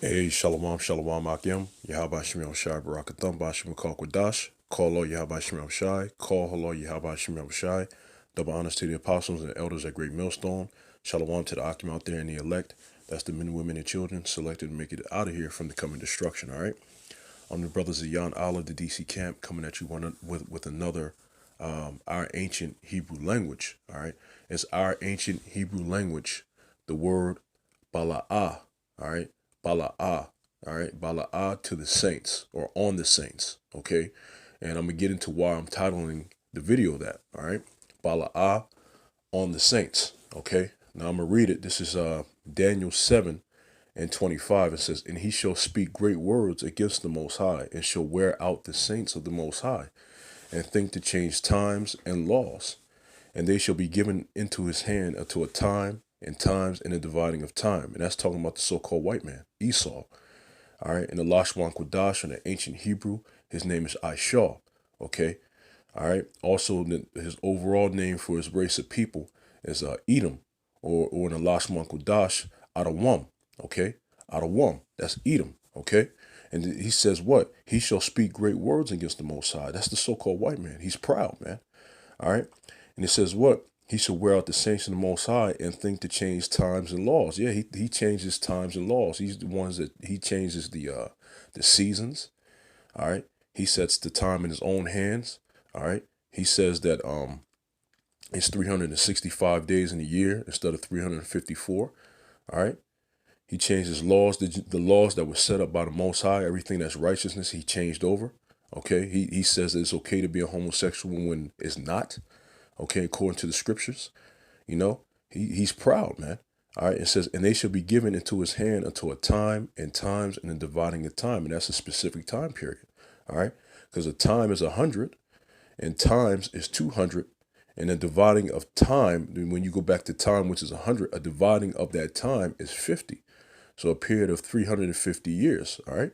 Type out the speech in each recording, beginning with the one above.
Hey, Shalom, Shalom, Akim. Yahaba Shemel Shai, Barakatham, Bashim Kwadash. Call Lord Yahaba Shemel Shai. Call Lord Yahaba Shemel Shai. Double honors to the apostles and elders at Great Millstone. Shalom to the Akim out there and the elect. That's the men, women, and children selected to make it out of here from the coming destruction, all right? I'm the brothers of Yon Allah, the DC camp, coming at you with another, our ancient Hebrew language, all right? It's our ancient Hebrew language, the word Balaah, all right? Balaah, all right? Balaah to the saints or on the saints, okay? And I'm going to get into why I'm titling the video that, all right? Balaah on the saints, okay? Now I'm going to read it. This is Daniel 7:25. It says, "And he shall speak great words against the Most High, and shall wear out the saints of the Most High, and think to change times and laws. And they shall be given into his hand unto a time and times and a dividing of time." And that's talking about the so-called white man, Esau. All right. In the Lashwan Kodash, in the ancient Hebrew, his name is Aishah. Okay. All right. Also, his overall name for his race of people is Edom, or in the Lashwan Kodash, Adawam. Okay. Adawam. That's Edom. Okay. And he says what? He shall speak great words against the Most High. That's the so-called white man. He's proud, man. All right. And it says what? He shall wear out the saints of the Most High and think to change times and laws. Yeah, he changes times and laws. He's the ones that he changes the seasons. All right. He sets the time in his own hands. All right. He says that it's 365 days in a year instead of 354. All right. He changes laws, the laws that were set up by the Most High. Everything that's righteousness, he changed over. Okay. He says that it's okay to be a homosexual when it's not. Okay, according to the scriptures, you know, he's proud, man. All right, it says, "And they shall be given into his hand until a time and times and a dividing of time," and that's a specific time period. All right, because a time is 100, and times is 200, and a dividing of time. When you go back to time, which is 100, a dividing of that time is 50. So a period of 350 years. All right,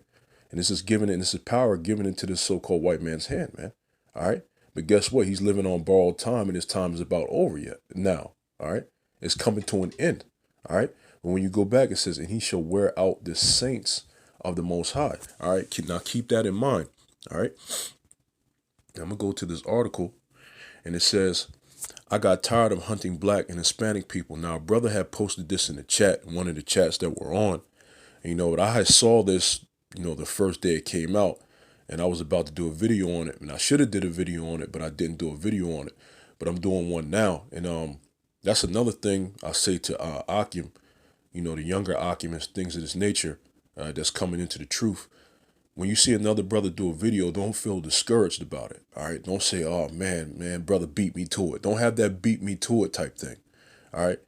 and this is given, and this is power given into the so-called white man's hand, man. All right. But guess what? He's living on borrowed time, and his time is about over yet. Now, all right? It's coming to an end, all right? But when you go back, it says, "And he shall wear out the saints of the Most High." All right? Now, keep that in mind, all right? Now, I'm going to go to this article, and it says, "I got tired of hunting black and Hispanic people." Now, a brother had posted this in the chat, one of the chats that we're on. And, but I saw this, the first day it came out, and I was about to do a video on it, and I should have did a video on it, but I didn't do a video on it. But I'm doing one now, and that's another thing I say to Akim, the younger Akim and things of this nature that's coming into the truth. When you see another brother do a video, don't feel discouraged about it. All right, don't say, "Oh man, brother beat me to it." Don't have that beat me to it type thing. All right.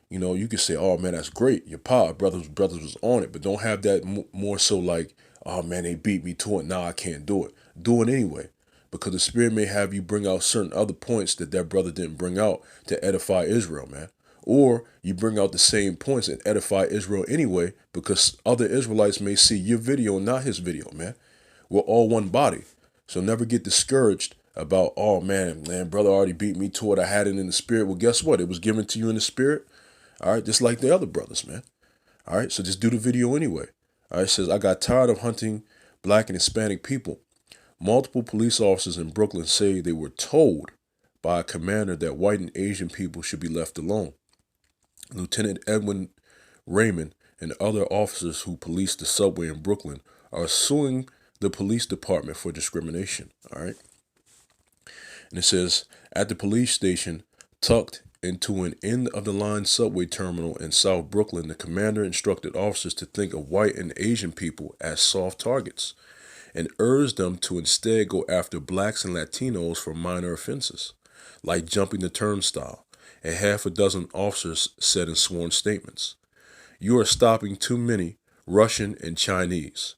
You can say, "Oh man, that's great. Your brothers was on it," but don't have that more so like, "Oh man, they beat me to it. Now I can't do it." Do it anyway, because the Spirit may have you bring out certain other points that brother didn't bring out to edify Israel, man. Or you bring out the same points and edify Israel anyway, because other Israelites may see your video, not his video, man. We're all one body, so never get discouraged about, "Oh man, brother already beat me to it. I had it in the Spirit." Well, guess what? It was given to you in the Spirit. All right, just like the other brothers, man. All right, so just do the video anyway. All right, it says, "I got tired of hunting black and Hispanic people. Multiple police officers in Brooklyn say they were told by a commander that white and Asian people should be left alone. Lieutenant Edwin Raymond and other officers who policed the subway in Brooklyn are suing the police department for discrimination." All right. And it says, "At the police station tucked into an end-of-the-line subway terminal in South Brooklyn, the commander instructed officers to think of white and Asian people as soft targets and urged them to instead go after blacks and Latinos for minor offenses, like jumping the turnstile," a half a dozen officers said in sworn statements. "You are stopping too many Russian and Chinese."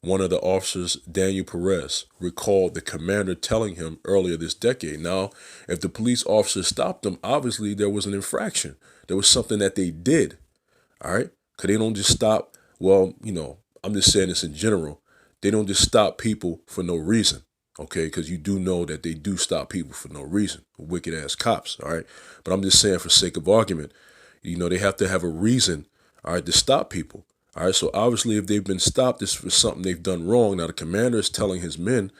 One of the officers, Daniel Perez, recalled the commander telling him earlier this decade. Now, if the police officer stopped them, obviously there was an infraction. There was something that they did, all right? Because they don't just stop, well, I'm just saying this in general. They don't just stop people for no reason, okay? Because you do know that they do stop people for no reason, wicked-ass cops, all right? But I'm just saying for sake of argument, they have to have a reason, all right, to stop people. All right, so obviously if they've been stopped, it's for something they've done wrong. Now the commander is telling his men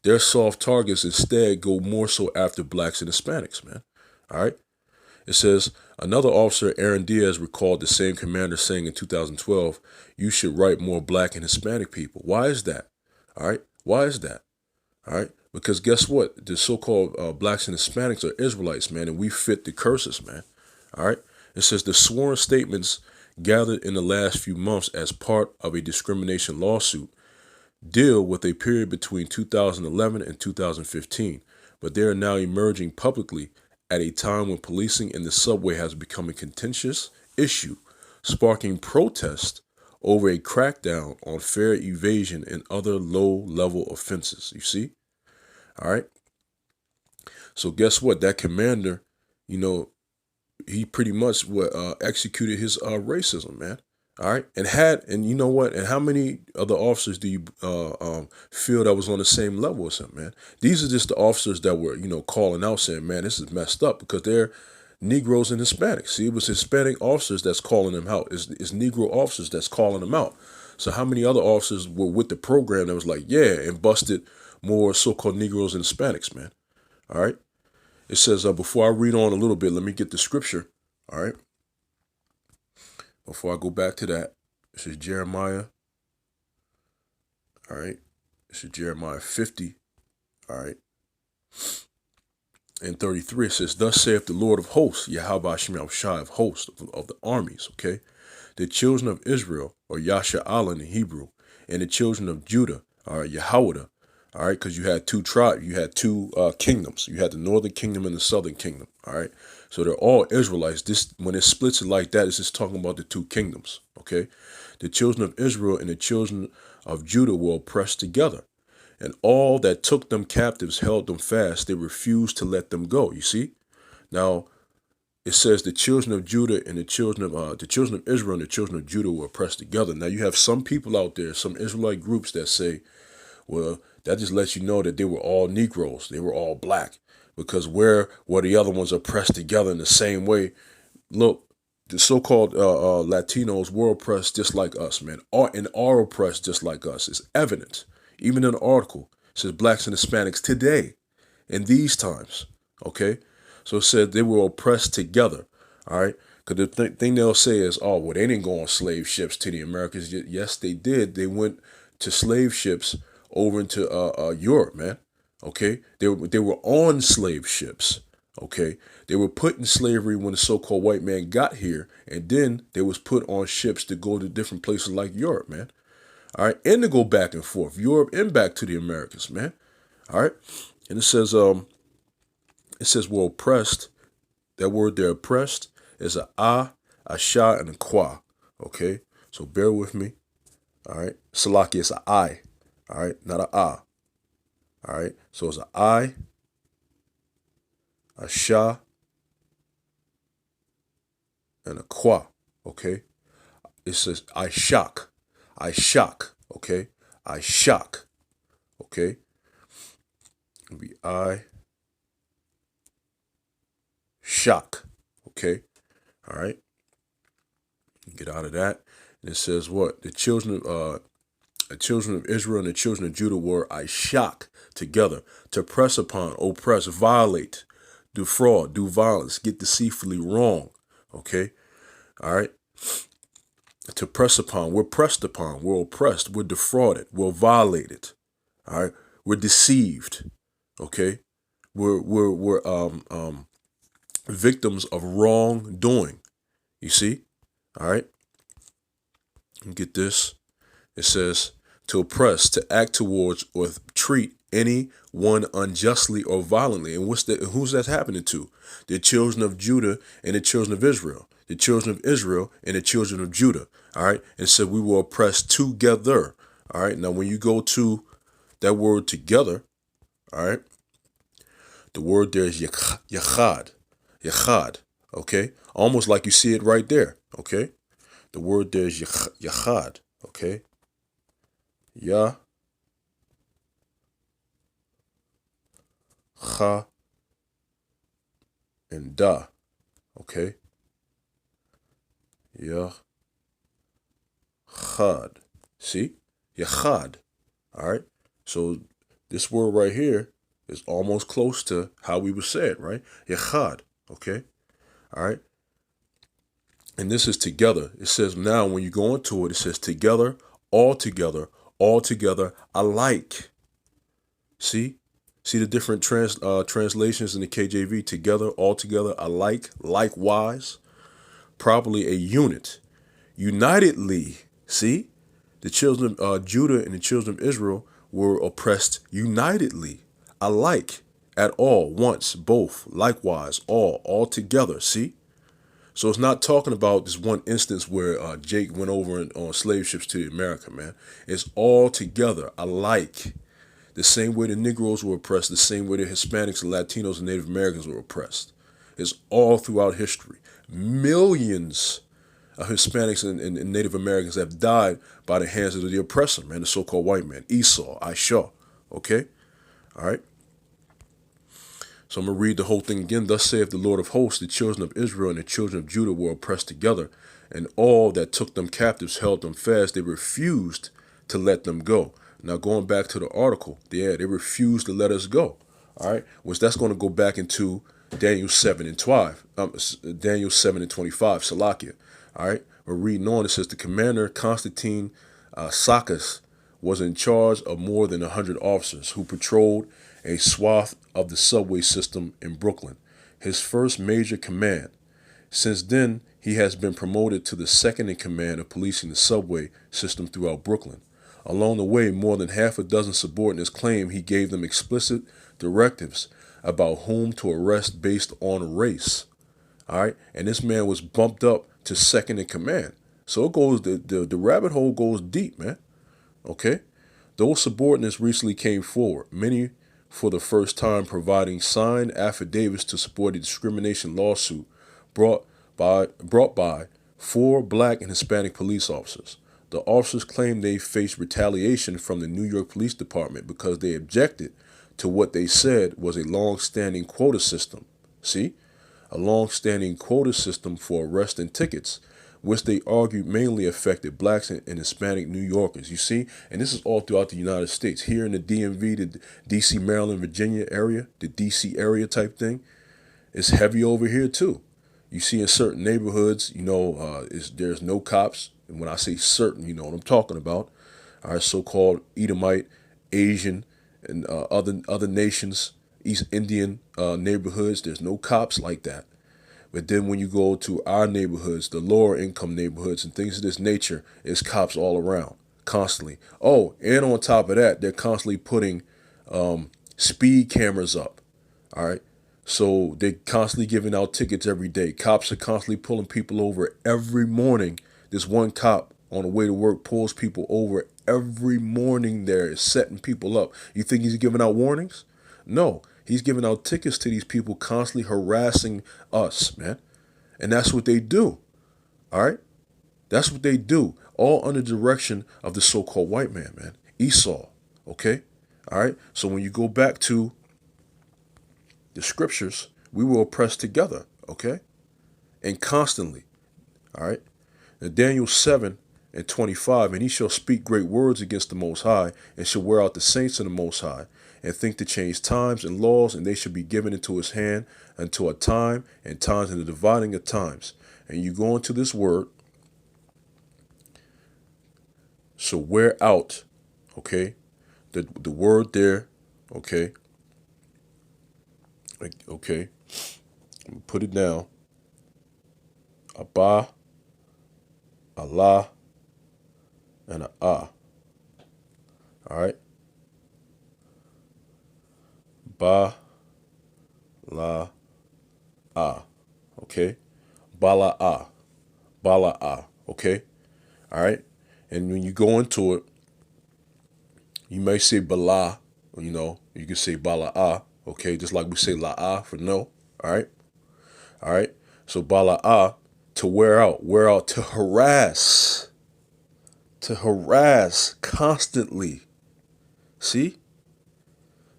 their soft targets instead go more so after blacks and Hispanics, man. All right. It says another officer, Aaron Diaz, recalled the same commander saying in 2012, "You should write more black and Hispanic people." Why is that? All right. Why is that? All right. Because guess what? The so-called blacks and Hispanics are Israelites, man, and we fit the curses, man. All right. It says the sworn statements gathered in the last few months as part of a discrimination lawsuit deal with a period between 2011 and 2015, but they are now emerging publicly at a time when policing in the subway has become a contentious issue, sparking protests over a crackdown on fare evasion and other low-level offenses. You see? All right. So guess what? That commander, you know, he pretty much executed his racism, man. All right, and you know what? And how many other officers do you feel that was on the same level as him, man? These are just the officers that were, calling out saying, "Man, this is messed up," because they're Negroes and Hispanics. See, it was Hispanic officers that's calling them out. It's Negro officers that's calling them out. So how many other officers were with the program that was like, yeah, and busted more so-called Negroes and Hispanics, man? All right. It says, before I read on a little bit, let me get the scripture. All right. Before I go back to that, this is Jeremiah. All right. This is Jeremiah 50. All right. And 33, it says, "Thus saith the Lord of hosts, Yahweh Shem Shai of hosts of the armies." Okay. "The children of Israel, or Yasha'alan in Hebrew, and the children of Judah are Yahweh." All right, because you had two tribes, you had two kingdoms. You had the northern kingdom and the southern kingdom. All right, so they're all Israelites. This, when it splits it like that, it's just talking about the two kingdoms. Okay, "The children of Israel and the children of Judah were oppressed together, and all that took them captives held them fast. They refused to let them go." You see, now it says the children of Judah and the children of Israel and the children of Judah were oppressed together. Now you have some people out there, some Israelite groups that say, well, that just lets you know that they were all Negroes. They were all black. Because where were the other ones oppressed together in the same way? Look, the so-called Latinos were oppressed just like us, man. And are oppressed just like us. It's evident. Even in the article, it says blacks and Hispanics today, in these times. Okay? So it said they were oppressed together. All right? Because the thing they'll say is, oh, well, they didn't go on slave ships to the Americas. Yes, they did. They went to slave ships over into Europe, man. Okay, they were on slave ships. Okay, they were put in slavery when the so-called white man got here, and then they was put on ships to go to different places like Europe, man. All right, and to go back and forth, Europe and back to the Americas, man. All right, and it says we're oppressed. That word they're oppressed is a sha, and a qua. Okay, so bear with me. All right, Salaki is a I. All right, not a ah. All right, so it's a I, a sha, and a qua. Okay, it says I shock. I shock. Okay, I shock. Okay, it'll be I shock. Okay, all right, get out of that. And it says what? The children of Israel and the children of Judah were I shock together to press upon, oppress, violate, defraud, do violence, get deceitfully wrong. Okay, all right. To press upon, we're pressed upon, we're oppressed, we're defrauded, we're violated. All right, we're deceived. Okay, we're victims of wrongdoing. You see, all right. Get this. It says to oppress, to act towards or treat anyone unjustly or violently. And who's that happening to? The children of Judah and the children of Israel. The children of Israel and the children of Judah. All right. And so we were oppressed together. All right. Now, when you go to that word together, all right, the word there is yachad. Yachad. Okay. Almost like you see it right there. Okay. The word there is yachad. Okay. Ya, cha, and da. Okay. Ya, Yachad. See? Yachad. All right? So this word right here is almost close to how we would say it, right? Yachad. Okay? All right? And this is together. It says now when you go into it, it says together, all together, alike. See? See the different translations in the KJV? Together, all together, alike, likewise. Probably a unit. Unitedly. See? The children of Judah and the children of Israel were oppressed unitedly, alike, at all, once, both, likewise, all together. See? So it's not talking about this one instance where Jake went over on slave ships to America, man. It's all together, alike. The same way the Negroes were oppressed, the same way the Hispanics and Latinos and Native Americans were oppressed. It's all throughout history. Millions of Hispanics and Native Americans have died by the hands of the oppressor, man, the so-called white man, Esau, Aisha. Okay? All right? So I'm going to read the whole thing again. Thus saith the Lord of hosts, the children of Israel and the children of Judah were oppressed together, and all that took them captives held them fast. They refused to let them go. Now going back to the article, they refused to let us go. All right, which that's going to go back into Daniel 7 and 12, Daniel 7 and 25, Salakia. All right, we're reading on. It says the commander Constantine Sakis was in charge of more than 100 officers who patrolled a swath of the subway system in Brooklyn, his first major command. Since then, he has been promoted to the second in command of policing the subway system throughout Brooklyn. Along the way, more than half a dozen subordinates claim he gave them explicit directives about whom to arrest based on race. All right, and this man was bumped up to second in command. So it goes, the rabbit hole goes deep, man. Okay, those subordinates recently came forward, many for the first time providing signed affidavits to support a discrimination lawsuit brought by 4 black and Hispanic police officers. The officers claimed they faced retaliation from the New York Police Department because they objected to what they said was a long-standing quota system. See? A long-standing quota system for arrest and tickets, which they argued mainly affected blacks and Hispanic New Yorkers. You see? And this is all throughout the United States. Here in the DMV, the DC, Maryland, Virginia area, the DC area type thing, it's heavy over here too. You see in certain neighborhoods, there's no cops. And when I say certain, you know what I'm talking about. Our so-called Edomite, Asian, and other nations, East Indian neighborhoods, there's no cops like that. But then when you go to our neighborhoods, the lower income neighborhoods and things of this nature, it's cops all around, constantly. Oh, and on top of that, they're constantly putting speed cameras up. All right. So they're constantly giving out tickets every day. Cops are constantly pulling people over every morning. This one cop on the way to work pulls people over every morning there, is setting people up. You think he's giving out warnings? No, he's giving out tickets to these people, constantly harassing us, man. And that's what they do. All right? That's what they do. All under the direction of the so-called white man, Esau. Okay? All right? So when you go back to the scriptures, we were oppressed together, okay? And constantly, all right? Now, Daniel 7 and 25, and he shall speak great words against the Most High, and shall wear out the saints of the Most High, and think to change times and laws, and they shall be given into his hand until a time, and times and the dividing of times. And you go into this word, so wear out, okay? The word there, okay? Okay, put it down. Abba, Allah, and a ah. All right. Ba, la, ah. Okay. Balaah, Balaah. Okay. All right. And when you go into it, you may say Balaah. You can say Balaah. Okay, just like we say la'ah for no. All right. All right. So bala'ah, to wear out, to harass constantly. See?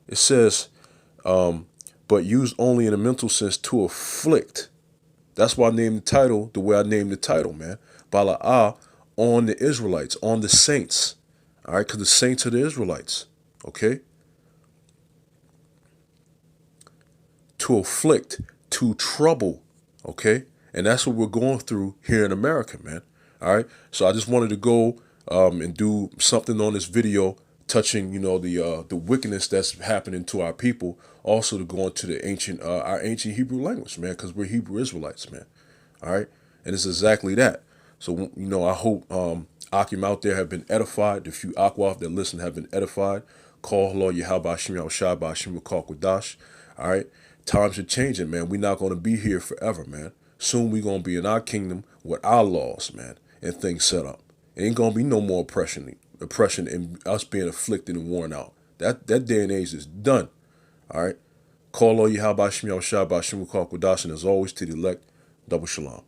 It says, but used only in a mental sense to afflict. That's why I named the title the way I named the title, man. Bala'ah, on the Israelites, on the saints. All right, because the saints are the Israelites. Okay? To afflict, to trouble. Okay? And that's what we're going through here in America, man. All right? So I just wanted to go and do something on this video touching, the wickedness that's happening to our people. Also to go into the our ancient Hebrew language, man, because we're Hebrew Israelites, man. All right? And it's exactly that. So, I hope Akim out there have been edified. The few Akwaf that listen have been edified. Call hello Yahweh Shem Yahushua B'Hashem Kwadash. All right? Times are changing, man. We're not going to be here forever, man. Soon we're going to be in our kingdom with our laws, man, and things set up. Ain't going to be no more oppression and us being afflicted and worn out. That day and age is done. All right? Call all Yahweh Shem Yahushua B'Hashem Kwadash, and as always, to the elect, double shalom.